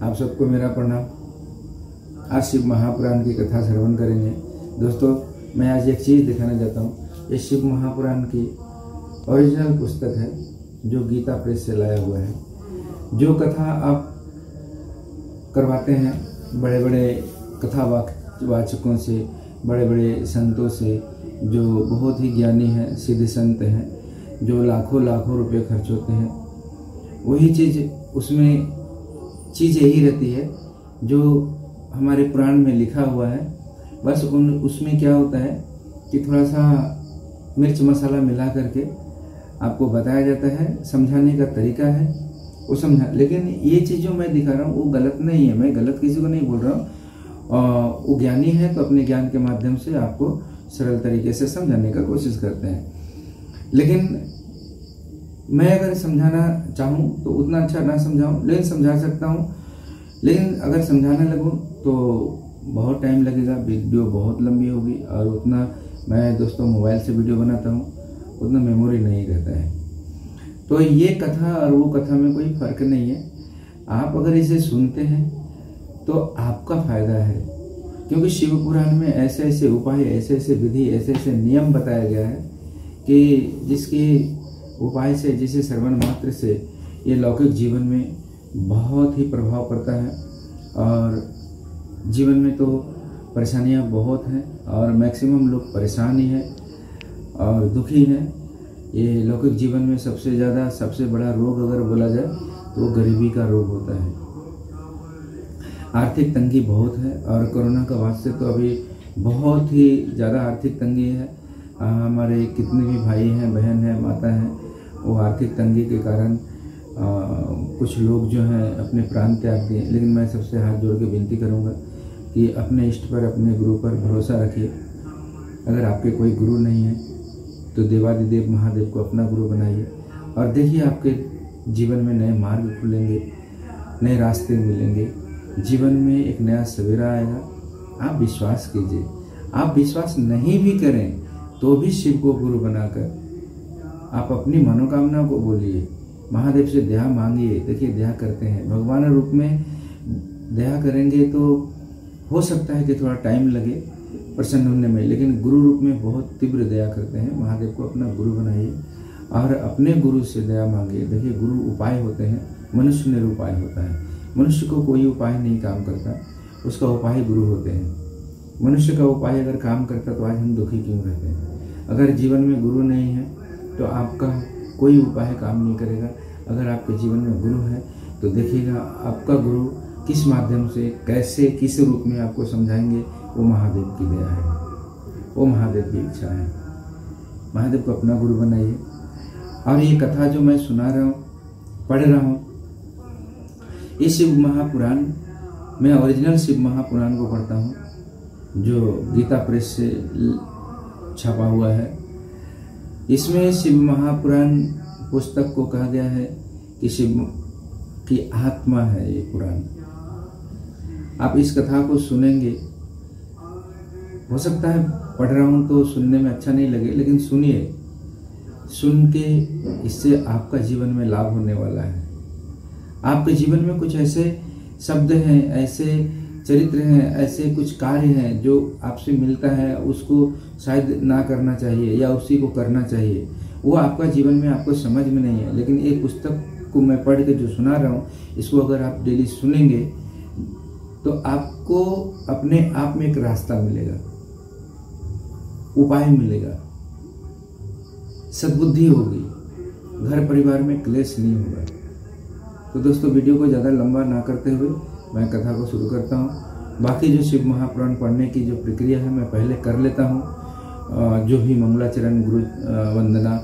आप सबको मेरा प्रणाम। आज शिव महापुराण की कथा श्रवण करेंगे। दोस्तों, मैं आज एक चीज़ दिखाना चाहता हूँ। ये शिव महापुराण की ओरिजिनल पुस्तक है जो गीता प्रेस से लाया हुआ है। जो कथा आप करवाते हैं बड़े बड़े कथावाचकों से, बड़े बड़े संतों से, जो बहुत ही ज्ञानी हैं, सिद्ध संत हैं, जो लाखों लाखों रुपए खर्च होते हैं, वही चीज़ उसमें चीज़ यही रहती है जो हमारे पुराण में लिखा हुआ है। बस उसमें क्या होता है कि थोड़ा सा मिर्च मसाला मिला करके आपको बताया जाता है, समझाने का तरीका है वो समझा। लेकिन ये चीज़ जो मैं दिखा रहा हूँ वो गलत नहीं है, मैं गलत किसी को नहीं बोल रहा हूँ। वो ज्ञानी है तो अपने ज्ञान के माध्यम से आपको सरल तरीके से समझाने का कोशिश करते हैं। लेकिन मैं अगर समझाना चाहूँ तो उतना अच्छा ना समझाऊँ, लेकिन समझा सकता हूँ। लेकिन अगर समझाने लगूँ तो बहुत टाइम लगेगा, वीडियो बहुत लंबी होगी, और उतना मैं दोस्तों मोबाइल से वीडियो बनाता हूँ, उतना मेमोरी नहीं रहता है। तो ये कथा और वो कथा में कोई फ़र्क नहीं है। आप अगर इसे सुनते हैं तो आपका फायदा है, क्योंकि शिव पुराण में ऐसे ऐसे उपाय, ऐसे ऐसे विधि, ऐसे ऐसे नियम बताया गया है कि जिसके उपाय से, जिसे श्रवण मात्र से ये लौकिक जीवन में बहुत ही प्रभाव पड़ता है। और जीवन में तो परेशानियां बहुत हैं और मैक्सिमम लोग परेशान ही हैं और दुखी हैं। ये लौकिक जीवन में सबसे बड़ा रोग अगर बोला जाए तो वो गरीबी का रोग होता है। आर्थिक तंगी बहुत है, और कोरोना का बाद से तो अभी बहुत ही ज़्यादा आर्थिक तंगी है। हमारे कितने भी भाई हैं, बहन हैं, माता हैं, वो आर्थिक तंगी के कारण कुछ लोग जो हैं अपने प्राण त्याग दिए। लेकिन मैं सबसे हाथ जोड़ के विनती करूंगा कि अपने इष्ट पर, अपने गुरु पर भरोसा रखिए। अगर आपके कोई गुरु नहीं है तो देवादिदेव महादेव को अपना गुरु बनाइए, और देखिए आपके जीवन में नए मार्ग खुलेंगे, नए रास्ते मिलेंगे, जीवन में एक नया सवेरा आएगा। आप विश्वास कीजिए। आप विश्वास नहीं भी करें तो भी शिव को गुरु बनाकर आप अपनी मनोकामना को बोलिए, महादेव से दया मांगिए। देखिए दया करते हैं, भगवान रूप में दया करेंगे तो हो सकता है कि थोड़ा टाइम लगे प्रसन्न होने में, लेकिन गुरु रूप में बहुत तीव्र दया करते हैं। महादेव को अपना गुरु बनाइए और अपने गुरु से दया मांगिए। देखिए गुरु उपाय होते हैं, मनुष्य निरुपाय होता है। मनुष्य को कोई उपाय नहीं काम करता, उसका उपाय गुरु होते हैं। मनुष्य का उपाय अगर काम करता तो आज हम दुखी क्यों रहते हैं। अगर जीवन में गुरु नहीं है तो आपका कोई उपाय काम नहीं करेगा। अगर आपके जीवन में गुरु है तो देखिएगा आपका गुरु किस माध्यम से, कैसे, किस रूप में आपको समझाएंगे, वो महादेव की दया है, वो महादेव की इच्छा है। महादेव को अपना गुरु बनाइए। और ये कथा जो मैं सुना रहा हूँ, पढ़ रहा हूँ, ये शिव महापुराण, मैं ओरिजिनल शिव महापुराण को पढ़ता हूँ जो गीता प्रेस से छपा हुआ है। इसमें शिव महापुराण पुस्तक को कहा गया है कि शिव की आत्मा है ये पुराण। आप इस कथा को सुनेंगे, हो सकता है पढ़ रहा हूँ तो सुनने में अच्छा नहीं लगे, लेकिन सुनिए। सुन के इससे आपका जीवन में लाभ होने वाला है। आपके जीवन में कुछ ऐसे शब्द हैं, ऐसे चरित्र हैं, ऐसे कुछ कार्य हैं जो आपसे मिलता है, उसको शायद ना करना चाहिए या उसी को करना चाहिए। वो आपका जीवन में आपको समझ में नहीं है। लेकिन एक पुस्तक को मैं पढ़ के जो सुना रहा हूँ, इसको अगर आप डेली सुनेंगे तो आपको अपने आप में एक रास्ता मिलेगा, उपाय मिलेगा, सद्बुद्धि होगी, घर परिवार में क्लेश नहीं होगा। तो दोस्तों, वीडियो को ज़्यादा लंबा ना करते हुए मैं कथा को शुरू करता हूँ। बाकी जो शिव महापुराण पढ़ने की जो प्रक्रिया है मैं पहले कर लेता हूँ, जो भी मंगलाचरण, गुरु वंदना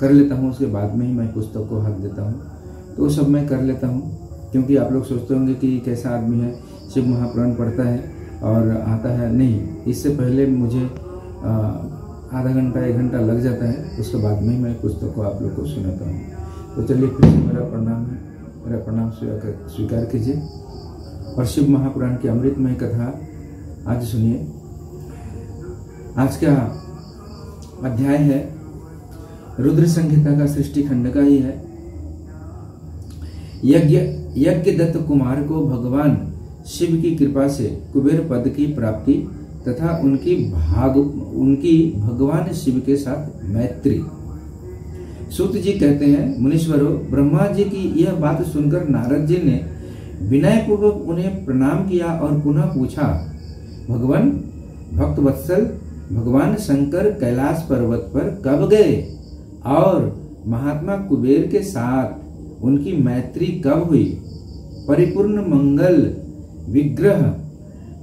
कर लेता हूँ, उसके बाद में ही मैं पुस्तक को हाथ देता हूँ। तो सब मैं कर लेता हूँ, क्योंकि आप लोग सोचते होंगे कि कैसा आदमी है, शिव महापुराण पढ़ता है और आता है। नहीं, इससे पहले मुझे आधा घंटा 1 घंटा लग जाता है, उसके बाद में ही मैं पुस्तक को आप लोग को सुनाता हूँ। तो चलिए, फिर से मेरा प्रणाम है, मेरा प्रणाम स्वीकार कीजिए और शिव महापुराण की अमृतमय कथा आज सुनिए। आज का अध्याय है रुद्र संहिता का सृष्टि खंड का ही है। यज्ञदत्त कुमार को भगवान शिव की कृपा से कुबेर पद की प्राप्ति तथा उनकी भगवान शिव के साथ मैत्री। सूत जी कहते हैं, मुनीश्वरों, ब्रह्मा जी की यह बात सुनकर नारद जी ने विनय पूर्वक उन्हें प्रणाम किया और पुनः पूछा, भगवान भक्तवत्सल, भगवान शंकर कैलाश पर्वत पर कब गए और महात्मा कुबेर के साथ उनकी मैत्री कब हुई? परिपूर्ण मंगल विग्रह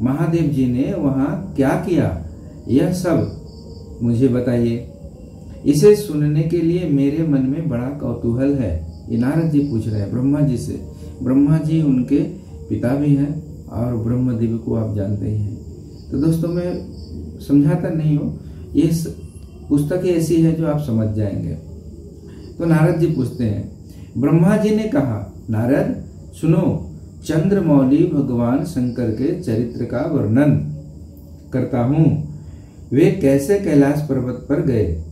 महादेव जी ने वहां क्या किया, यह सब मुझे बताइए। इसे सुनने के लिए मेरे मन में बड़ा कौतूहल है। ये नारद जी पूछ रहे हैं ब्रह्मा जी से। ब्रह्मा जी उनके पिता भी हैं और ब्रह्मदेव को आप जानते ही हैं। तो दोस्तों, मैं समझाता नहीं हूँ, ये पुस्तक ऐसी है जो आप समझ जाएंगे। तो नारद जी पूछते हैं, ब्रह्मा जी ने कहा, नारद सुनो, चंद्रमौली भगवान शंकर के चरित्र का वर्णन करता हूँ। वे कैसे कैलाश पर्वत पर गए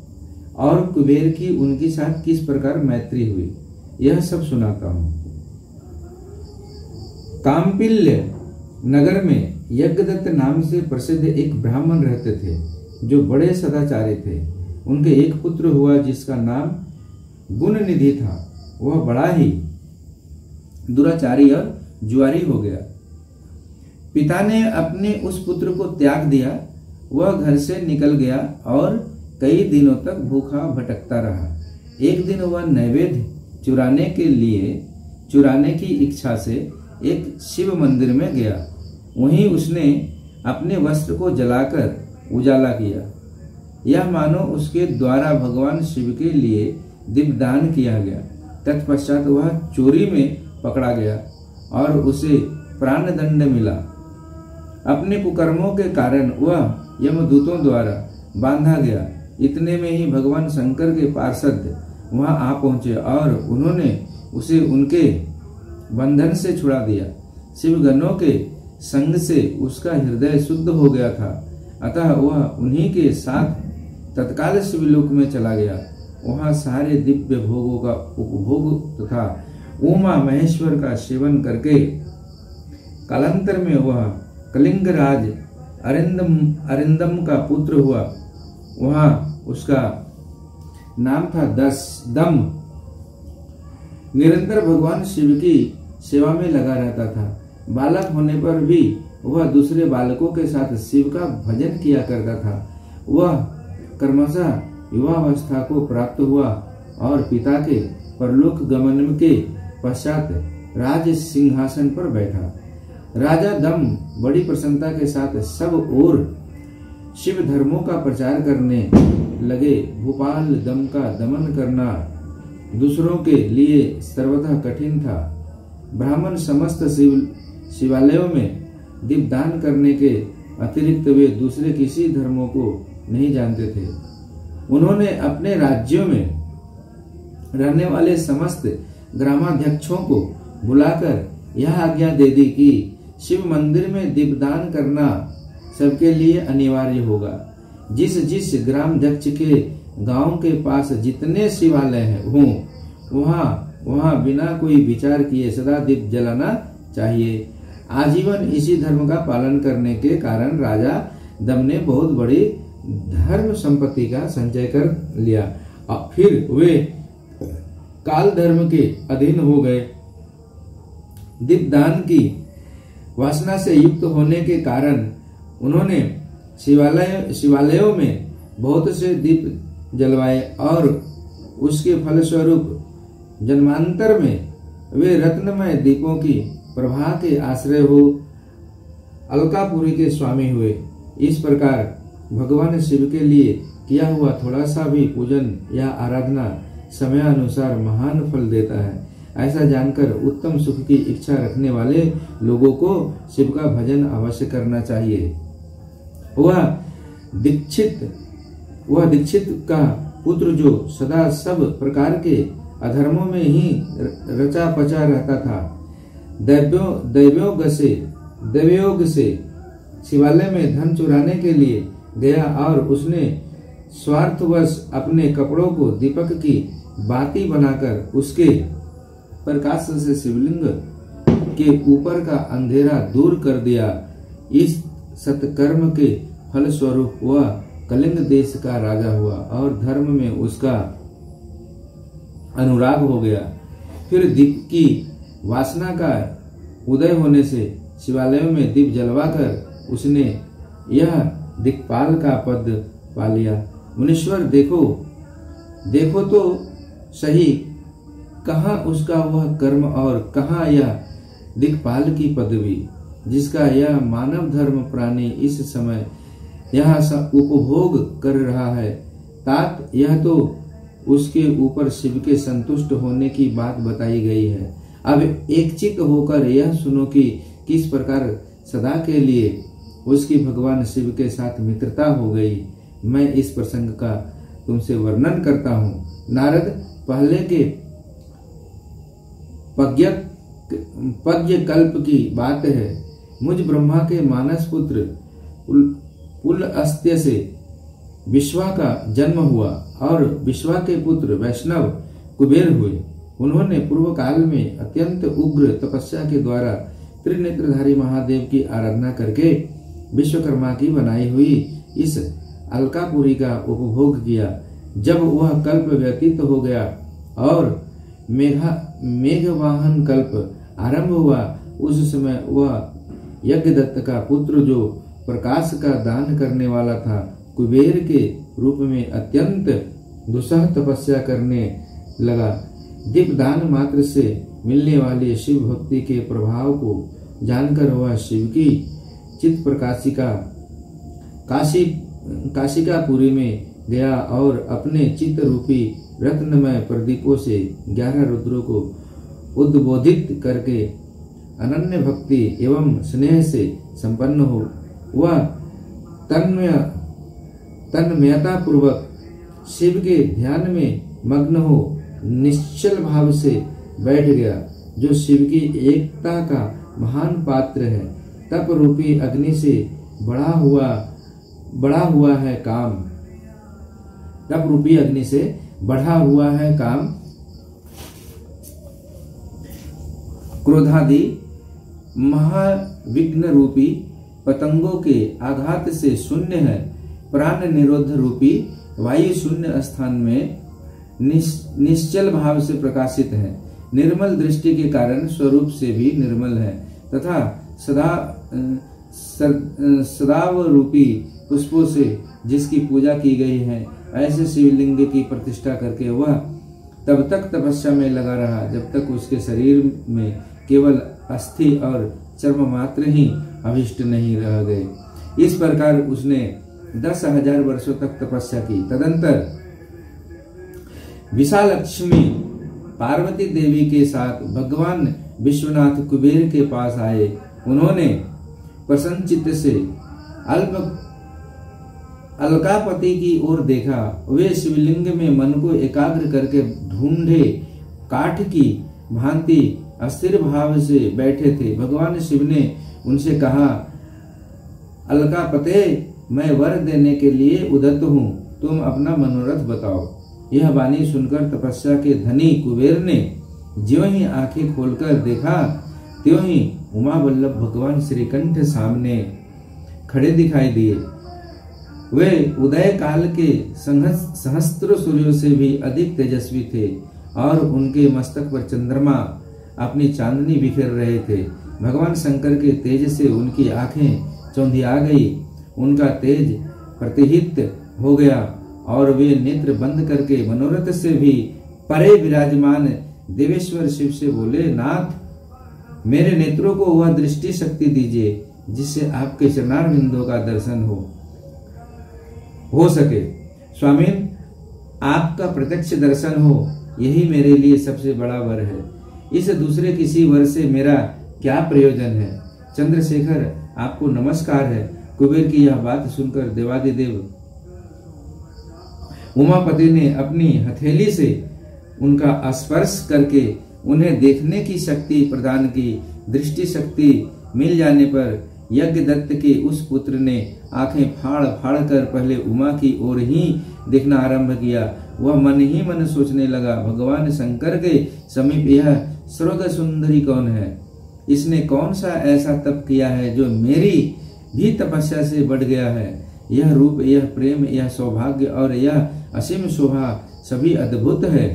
और कुबेर की उनके साथ किस प्रकार मैत्री हुई, यह सब सुनाता हूँ। काम्पिल्य नगर में यज्ञदत्त नाम से प्रसिद्ध एक ब्राह्मण रहते थे, जो बड़े सदाचारी थे। उनके एक पुत्र हुआ जिसका नाम गुणनिधि था। वह बड़ा ही दुराचारी और जुआरी हो गया। पिता ने अपने उस पुत्र को त्याग दिया। वह घर से निकल गया और कई दिनों तक भूखा भटकता रहा। एक दिन वह नैवेद्य चुराने की इच्छा से एक शिव मंदिर में गया। वहीं उसने अपने वस्त्र को जलाकर उजाला किया। यह मानो उसके द्वारा भगवान शिव के लिए दीपदान किया गया। तत्पश्चात वह चोरी में पकड़ा गया और उसे प्राणदंड मिला। अपने कुकर्मों के कारण वह यमदूतों द्वारा बांधा गया। इतने में ही भगवान शंकर के पार्षद वहां आ पहुंचे और उन्होंने उसे उनके बंधन से छुड़ा दिया। शिवगणों के संग से उसका हृदय शुद्ध हो गया था, अतः वह उन्हीं के साथ तत्काल शिवलोक में चला गया। वहां सारे दिव्य भोगों का उपभोग तथा उमा महेश्वर का सेवन करके कालांतर में वह कलिंगराज अरिंदम का पुत्र हुआ। वहां उसका नाम था दम। निरंतर भगवान शिव की सेवा में लगा रहता था। बालक होने पर भी वह दूसरे बालकों के साथ शिव का भजन किया करता था। वह क्रमशः युवावस्था को प्राप्त हुआ और पिता के परलोक गमन के पश्चात राज सिंहासन पर बैठा। राजा दम बड़ी प्रसन्नता के साथ सब ओर शिव धर्मों का प्रचार करने लगे। भोपाल दम का दमन करना दूसरों के लिए सर्वथा कठिन था। ब्राह्मण समस्त शिवालयों में दीपदान करने के अतिरिक्त वे दूसरे किसी धर्मों को नहीं जानते थे। उन्होंने अपने राज्यों में रहने वाले समस्त ग्रामाध्यक्षों को बुलाकर यह आज्ञा दे दी कि शिव मंदिर में दीपदान करना सबके लिए अनिवार्य होगा। जिस ग्रामाध्यक्ष के गांव के पास जितने शिवालय हों वहां बिना कोई विचार किए सदा दीप जलाना चाहिए। आजीवन इसी धर्म का पालन करने के कारण राजा दम ने बहुत बड़ी धर्म संपत्ति का संचय कर लिया और फिर वे काल धर्म के अधीन हो गए। दीपदान की वासना से युक्त होने के कारण उन्होंने शिवालयों में बहुत से दीप जलवाए और उसके फलस्वरूप जन्मांतर में वे रत्नमय दीपों की प्रभा के आश्रय हो अलकापुरी के स्वामी हुए। इस प्रकार भगवान शिव के लिए किया हुआ थोड़ा सा भी पूजन या आराधना समयानुसार महान फल देता है। ऐसा जानकर उत्तम सुख की इच्छा रखने वाले लोगों को शिव का भजन अवश्य करना चाहिए। वह दीक्षित का पुत्र जो सदा सब प्रकार के अधर्मों में ही रचा पचा रहता था, दैवयोग से शिवालय में धन चुराने के लिए गया और उसने स्वार्थवश अपने कपड़ों को दीपक की बाती बनाकर उसके प्रकाश से शिवलिंग के ऊपर का अंधेरा दूर कर दिया। इस सत्कर्म के फल स्वरूप वह कलिंग देश का राजा हुआ और धर्म में उसका अनुराग हो गया। फिर दीप की वासना का उदय होने से शिवालयों में दीप जलवाकर उसने यह दिक्पाल का पद पा लिया। मुनीश्वर देखो तो सही, कहाँ उसका वह कर्म और कहाँ यह दिक्पाल की पदवी जिसका यह मानव धर्म प्राणी इस समय यहाँ उपभोग कर रहा है। तात यह तो उसके ऊपर शिव के संतुष्ट होने की बात बताई गई है। अब एक चित्त होकर यह सुनो कि किस प्रकार सदा के लिए उसकी भगवान शिव के साथ मित्रता हो गई। मैं इस प्रसंग का तुमसे वर्णन करता हूँ। नारद, पहले के पद्य कल्प की बात है। मुझ ब्रह्मा के मानस पुत्र पुलस्त्य से विश्वा का जन्म हुआ और विश्वा के पुत्र वैष्णव कुबेर हुए। उन्होंने पूर्व काल में अत्यंत उग्र तपस्या के द्वारा त्रिनेत्रधारी महादेव की आराधना करके विश्वकर्मा की बनाई हुई इस अलकापुरी का उपभोग किया। जब वह कल्प व्यतीत हो गया और मेघवाहन कल्प आरंभ हुआ, उस समय वह यज्ञदत्त का पुत्र जो प्रकाश का दान करने वाला था, कुबेर के रूप में अत्यंत दुस्सह तपस्या करने लगा। दीपदान मात्र से मिलने वाली शिव भक्ति के प्रभाव को जानकर वह शिव की चित्त प्रकाशिका काशिकापुरी में गया और अपने चित्त रूपी रत्नमय प्रदीपों से 11 रुद्रों को उद्बोधित करके अनन्य भक्ति एवं स्नेह से संपन्न हो वह तन्मयता पूर्वक शिव के ध्यान में मग्न हो निश्चल भाव से बैठ गया, जो शिव की एकता का महान पात्र है। तप रूपी अग्नि से बढ़ा हुआ है काम। तप रूपी अग्नि से बढ़ा हुआ है काम। क्रोधादि महाविघ्न रूपी पतंगों के आघात से शून्य है। प्राण निरोध रूपी वायु शून्य स्थान में निश्चल भाव से प्रकाशित है। निर्मल दृष्टि के कारण स्वरूप से भी निर्मल है तथा सदाव रूपी पुष्पों से जिसकी पूजा की गई है, ऐसे शिवलिंग की प्रतिष्ठा करके वह तब तक तपस्या में लगा रहा जब तक उसके शरीर में केवल अस्थि और चर्म मात्र ही अभिष्ट नहीं रह गए। इस प्रकार उसने 10,000 वर्षों तक तपस्या की। तदंतर विशालक्ष्मी पार्वती देवी के साथ भगवान विश्वनाथ कुबेर के पास आए। उन्होंने प्रसन्न चित्त से अलकापति की ओर देखा। वे शिवलिंग में मन को एकाग्र करके ढूंढे काठ की भांति अस्थिर भाव से बैठे थे। भगवान शिव ने उनसे कहा, अलकापते, मैं वर देने के लिए उद्यत हूँ, तुम अपना मनोरथ बताओ। यह वाणी सुनकर तपस्या के धनी कुबेर ने ज्यों ही आंखें खोलकर देखा त्यों ही उमा वल्लभ भगवान श्रीकंठ सामने खड़े दिखाई दिए। वे उदय काल के सहस्त्र सूर्यों से भी अधिक तेजस्वी थे और उनके मस्तक पर चंद्रमा अपनी चांदनी बिखेर रहे थे। भगवान शंकर के तेज से उनकी आंखें चौंधिया गई, उनका तेज प्रतिहित हो गया और वे नेत्र बंद करके मनोरथ से भी परे विराजमान देवेश्वर शिव से बोले, नाथ, मेरे नेत्रों को वह दृष्टि शक्ति दीजिए जिससे आपके चरणारविंदों का दर्शन हो सके। स्वामी, आपका प्रत्यक्ष दर्शन हो, यही मेरे लिए सबसे बड़ा वर है। इस दूसरे किसी वर से मेरा क्या प्रयोजन है। चंद्रशेखर, आपको नमस्कार है। कुबेर की यह बात सुनकर देवादिदेव उमापति ने अपनी हथेली से उनका स्पर्श करके उन्हें देखने की शक्ति प्रदान की। दृष्टि शक्ति मिल जाने पर यज्ञदत्त के उस पुत्र ने आंखें फाड़ फाड़ कर पहले उमा की ओर ही देखना आरंभ किया। वह मन ही मन सोचने लगा, भगवान शंकर के समीप यह स्वर्ग सुंदरी कौन है? इसने कौन सा ऐसा तप किया है जो मेरी भी तपस्या से बढ़ गया है? यह रूप, यह प्रेम, यह सौभाग्य और यह असीम शोभा सभी अद्भुत है।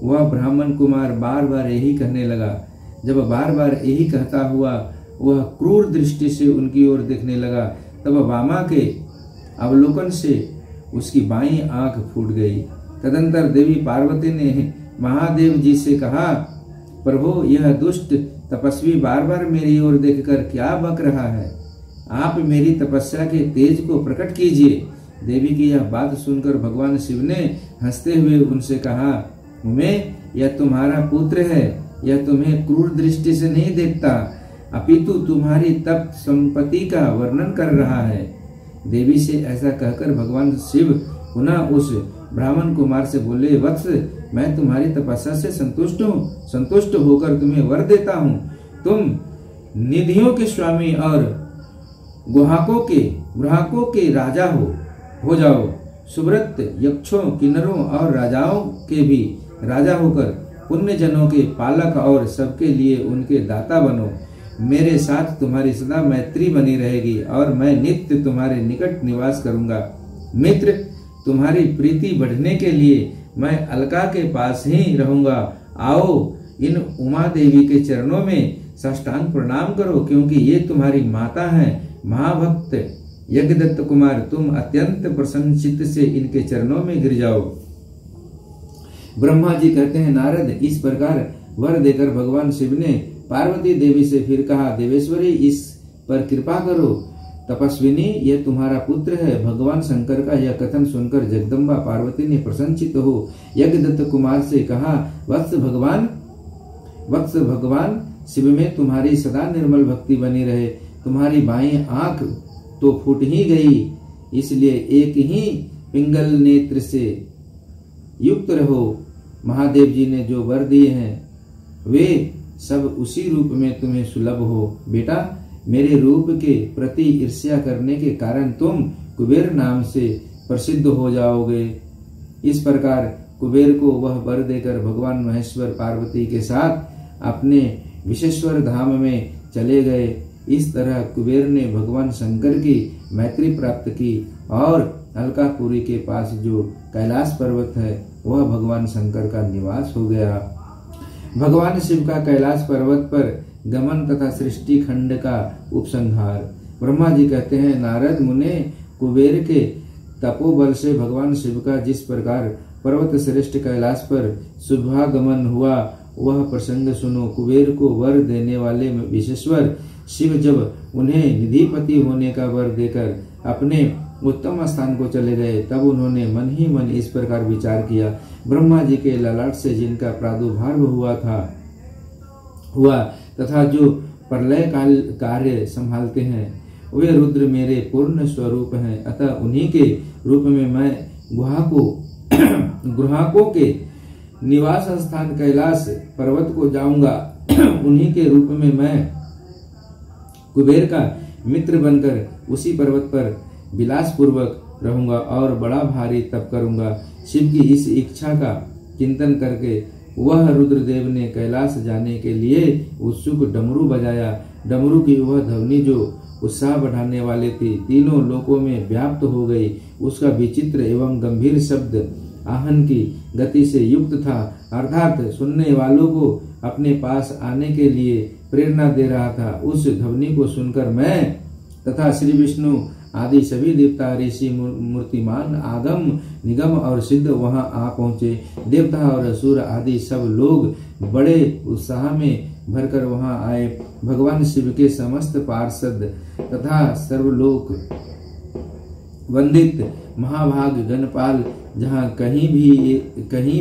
वह ब्राह्मण कुमार बार बार यही कहने लगा। जब बार बार यही कहता हुआ वह क्रूर दृष्टि से उनकी ओर देखने लगा, तब वामा के अवलोकन से उसकी बाईं आंख फूट गई। तदंतर देवी पार्वती ने महादेव जी से कहा, प्रभु, यह दुष्ट तपस्वी बार बार मेरी ओर देखकर क्या बक रहा है? आप मेरी तपस्या के तेज को प्रकट कीजिए। देवी की यह बात सुनकर भगवान शिव ने हंसते हुए उनसे कहा, उमे, यह तुम्हारा पुत्र है। यह तुम्हें क्रूर दृष्टि से नहीं देखता, अपितु तुम्हारी तप संपत्ति का वर्णन कर रहा है। देवी से ऐसा कहकर भगवान शिव पुनः उस ब्राह्मण कुमार से बोले, वत्स, मैं तुम्हारी तपस्या से संतुष्ट हूँ। संतुष्ट होकर तुम्हें वर देता हूँ। तुम निधियों के स्वामी और ग्राहकों के राजा हो जाओ। सुव्रत यक्षों, किन्नरों और राजाओं के भी राजा होकर पुण्य जनों के पालक और सबके लिए उनके दाता बनो। मेरे साथ तुम्हारी सदा मैत्री बनी रहेगी और मैं नित्य तुम्हारे निकट निवास करूंगा। मित्र, तुम्हारी प्रीति बढ़ने के लिए मैं अलका के पास ही रहूंगा। आओ, इन उमा देवी के चरणों में साष्टांग प्रणाम करो, क्योंकि ये तुम्हारी माता हैं। महाभक्त यज्ञदत्त कुमार, तुम अत्यंत प्रसन्नचित्त से इनके चरणों में गिर जाओ। ब्रह्मा जी कहते हैं, नारद, इस प्रकार वर देकर भगवान शिव ने पार्वती देवी से फिर कहा, देवेश्वरी, इस पर कृपा करो। तपस्विनी, यह तुम्हारा पुत्र है। भगवान शंकर का यह कथन सुनकर जगदम्बा पार्वती ने प्रसन्नचित्त हो यज्ञदत्त कुमार से कहा, वत्स भगवान शिव में तुम्हारी सदा निर्मल भक्ति बनी रहे। तुम्हारी बाईं आंख तो फूट ही गई, इसलिए एक ही पिंगल नेत्र से युक्त रहो। महादेव जी ने जो वर दिए हैं वे सब उसी रूप में तुम्हें सुलभ हो। बेटा, मेरे रूप के प्रति ईर्ष्या करने के कारण तुम कुबेर नाम से प्रसिद्ध हो जाओगे। इस प्रकार कुबेर को वह वर देकर भगवान महेश्वर पार्वती के साथ अपने विश्वेश्वर धाम में चले गए। इस तरह कुबेर ने भगवान शंकर की मैत्री प्राप्त की और अलकापुरी के पास जो कैलाश पर्वत है वह भगवान शंकर का निवास हो गया। भगवान शिव का कैलाश पर्वत पर गमन तथा सृष्टि खंड का उपसंहार। ब्रह्मा जी कहते हैं, नारद मुने, कुबेर के तपोबल से भगवान शिव का जिस प्रकार पर्वत श्रेष्ठ कैलाश पर शुभागमन हुआ वह प्रसंग सुनो। कुबेर को वर देने वाले विश्वेश्वर शिव जब उन्हें निधिपति होने का वर देकर अपने उत्तम स्थान को चले गए, तब उन्होंने मन ही मन इस प्रकार विचार किया, ब्रह्मा जी के ललाट से जिनका प्रादुर्भाव हुआ तथा जो प्रलय काल कार्य संभालते हैं वे रुद्र मेरे पूर्ण स्वरूप हैं। अतः उन्हीं के रूप में मैं ग्राहकों के निवास स्थान कैलाश पर्वत को जाऊंगा। उन्हीं के रूप में मैं कुबेर का मित्र बनकर उसी पर्वत पर विलास पूर्वक रहूंगा और बड़ा भारी तप करूंगा। शिव की इस इच्छा का चिंतन करके वह रुद्रदेव ने कैलाश जाने के लिए उत्सुक डमरू बजाया। डमरू की वह ध्वनि जो उत्साह बढ़ाने वाले थी तीनों लोकों में व्याप्त हो गई। उसका विचित्र एवं गंभीर शब्द आहन की गति से युक्त था, अर्थात सुनने वालों को अपने पास आने के लिए प्रेरणा दे रहा था। उस ध्वनि को सुनकर मैं तथा श्री विष्णु आदि सभी देवता, ऋषि, मूर्तिमान, आगम, निगम और सिद्ध वहां आ पहुंचे। देवता और असुर आदि सब लोग बड़े उत्साह में भरकर वहां आए। भगवान शिव के समस्त पार्षद तथा सर्वलोक वंदित महाभाग गणपाल जहाँ कहीं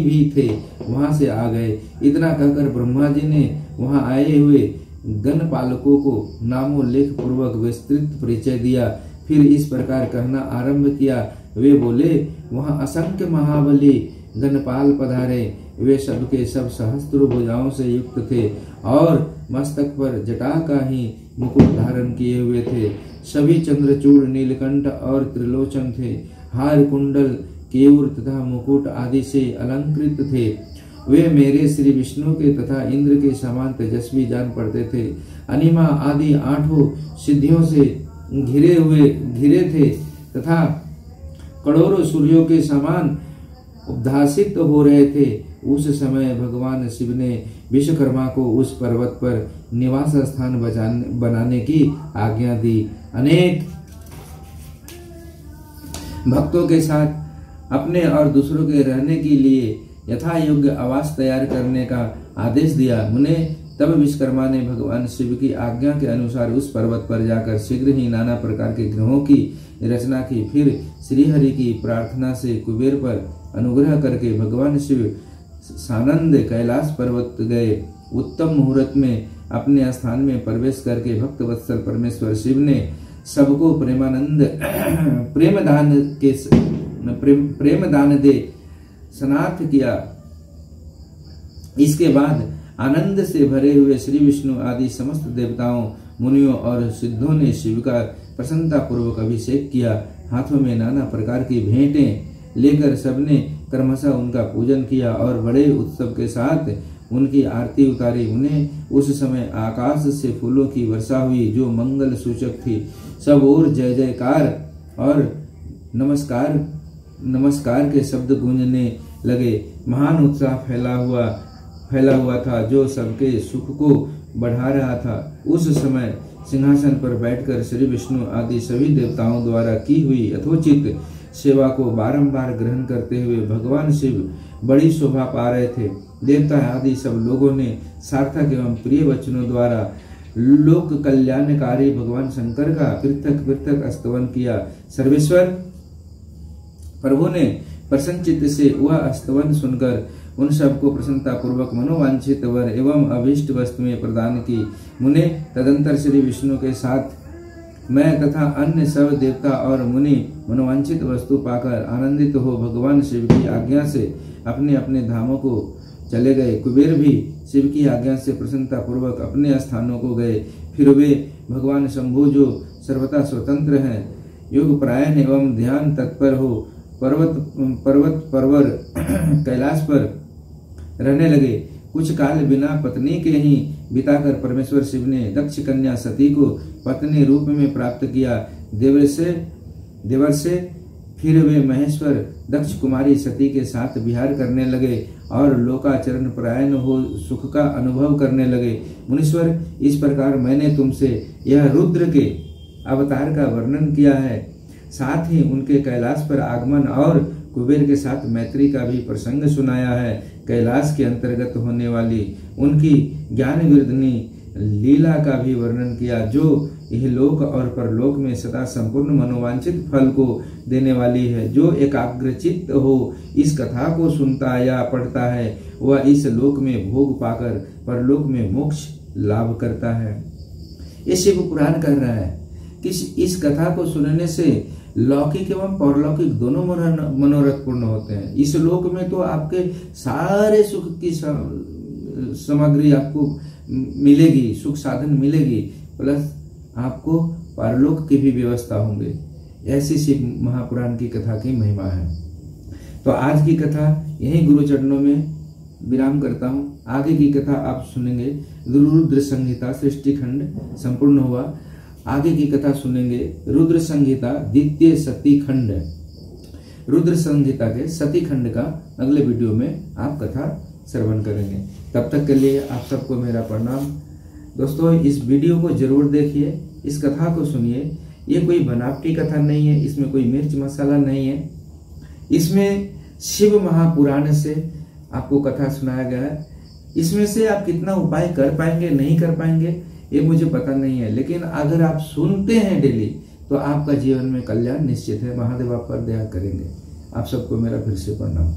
भी थे वहां से आ गए। इतना कहकर ब्रह्मा जी ने वहां आए हुए गणपालकों को नामोल्लेख पूर्वक विस्तृत परिचय दिया। फिर इस प्रकार कहना आरंभ किया, वे बोले, वहां असंख्य महाबली गणपाल पधारे। वे सब के सब सहस्त्र भुजाओं से युक्त थे और मस्तक पर जटा का ही मुकुट धारण किए हुए थे। सभी चंद्रचूड़, नीलकंठ और त्रिलोचन थे। हार, कुंडल, केयूर तथा मुकुट आदि से अलंकृत थे वे मेरे श्री विष्णु के तथा इंद्र के समान तेजस्वी जान पड़ते थे। अनिमा आदि 8 सिद्धियों से घिरे थे तथा करोड़ों सूर्यों के समान उद्भासित हो रहे थे। उस समय भगवान शिव ने विश्वकर्मा को उस पर्वत पर निवास स्थान बनाने की आज्ञा दी। अनेक भक्तों के साथ अपने और दूसरों के रहने के लिए यथा योग्य आवास तैयार करने का आदेश दिया। मुने तब विश्वकर्मा ने भगवान शिव की आज्ञा के अनुसार उस पर्वत पर जाकर शीघ्र ही नाना प्रकार के गृहों की रचना की। फिर श्रीहरि की प्रार्थना से कुबेर पर अनुग्रह करके भगवान शिव सानंद कैलाश पर्वत गए। उत्तम मुहूर्त में अपने स्थान में प्रवेश करके भक्त वत्सल परमेश्वर शिव ने सबको प्रेम दान दे स्नात किया। इसके बाद आनंद से भरे हुए श्री विष्णु आदि समस्त देवताओं, मुनियों और सिद्धों ने शिव का प्रसन्नता पूर्वक अभिषेक किया। हाथों में नाना प्रकार की भेंटें लेकर सबने क्रमशः उनका पूजन किया और बड़े उत्सव के साथ उनकी आरती उतारी। उन्हें उस समय आकाश से फूलों की वर्षा हुई जो मंगल सूचक थी। सब ओर जय जयकार और नमस्कार के शब्द गूंजने लगे। महान उत्साह फैला हुआ था जो सबके सुख को बढ़ा रहा था। उस समय सिंहासन पर बैठकर श्री विष्णु आदि सभी देवताओं द्वारा की हुई यथोचित सेवा को बारंबार ग्रहण करते हुए भगवान शिव बड़ी शोभा पा रहे थे। देवता आदि सब लोगों ने सार्थक एवं प्रिय वचनों द्वारा लोक कल्याणकारी भगवान शंकर का पृथक पृथक स्तवन किया। सर्वेश्वर प्रभु ने प्रसन्नचित्त से वह स्तवन सुनकर उन सबको प्रसन्नता पूर्वक मनोवांछित वर एवं अभीष्ट वस्तुएं प्रदान की। मुने तदंतर श्री विष्णु के साथ मैं तथा अन्य सब देवता और मुनि मनोवांछित वस्तु पाकर आनंदित हो भगवान शिव की आज्ञा से अपने अपने धामों को चले गए। कुबेर भी शिव की आज्ञा से प्रसन्नता पूर्वक अपने स्थानों को गए। फिर वे भगवान शंभु जो सर्वथा स्वतंत्र हैं, योग परायण एवं ध्यान तत्पर हो पर्वत कैलाश पर रहने लगे। कुछ काल बिना पत्नी के ही बिताकर परमेश्वर शिव ने दक्ष कन्या सती को पत्नी रूप में प्राप्त किया। देवर से फिर वे महेश्वर दक्ष कुमारी सती के साथ विहार करने लगे और लोकाचरण परायण हो सुख का अनुभव करने लगे। मुनीश्वर, इस प्रकार मैंने तुमसे यह रुद्र के अवतार का वर्णन किया है, साथ ही उनके कैलाश पर आगमन और कुबेर के साथ मैत्री का भी प्रसंग सुनाया है। कैलाश के अंतर्गत होने वाली उनकी ज्ञान विर्धनी लीला का भी वर्णन किया, जो यह लोक और परलोक में सदा संपूर्ण मनोवांछित फल को देने वाली है। जो एकाग्रचित्त हो इस कथा को सुनता या पढ़ता है वह इस लोक में भोग पाकर परलोक में मोक्ष लाभ करता है। ये शिव पुराण कह रहा है कि इस कथा को सुनने से लौकिक एवं पौरलौकिक दोनों मनोरथ पूर्ण होते हैं। इस लोक में तो आपके सारे सुख की सामग्री आपको मिलेगी, सुख साधन मिलेगी, प्लस आपको परलोक की भी व्यवस्था होंगे। ऐसी शिव महापुराण की कथा की महिमा है। तो आज की कथा यही गुरु चरणों में विराम करता हूँ। आगे की कथा आप सुनेंगे। रुद्र संहिता सृष्टि खंड संपूर्ण हुआ। आगे की कथा सुनेंगे रुद्र संहिता द्वितीय सती खंड। रुद्र संहिता के सती खंड का अगले वीडियो में आप कथा श्रवण करेंगे। तब तक के लिए आप सबको मेरा प्रणाम। दोस्तों, इस वीडियो को जरूर देखिए, इस कथा को सुनिए। ये कोई बनावटी कथा नहीं है, इसमें कोई मिर्च मसाला नहीं है। इसमें शिव महापुराण से आपको कथा सुनाया गया है। इसमें से आप कितना उपाय कर पाएंगे नहीं कर पाएंगे ये मुझे पता नहीं है, लेकिन अगर आप सुनते हैं डेली तो आपका जीवन में कल्याण निश्चित है। महादेव आप पर दया करेंगे। आप सबको मेरा फिर से प्रणाम।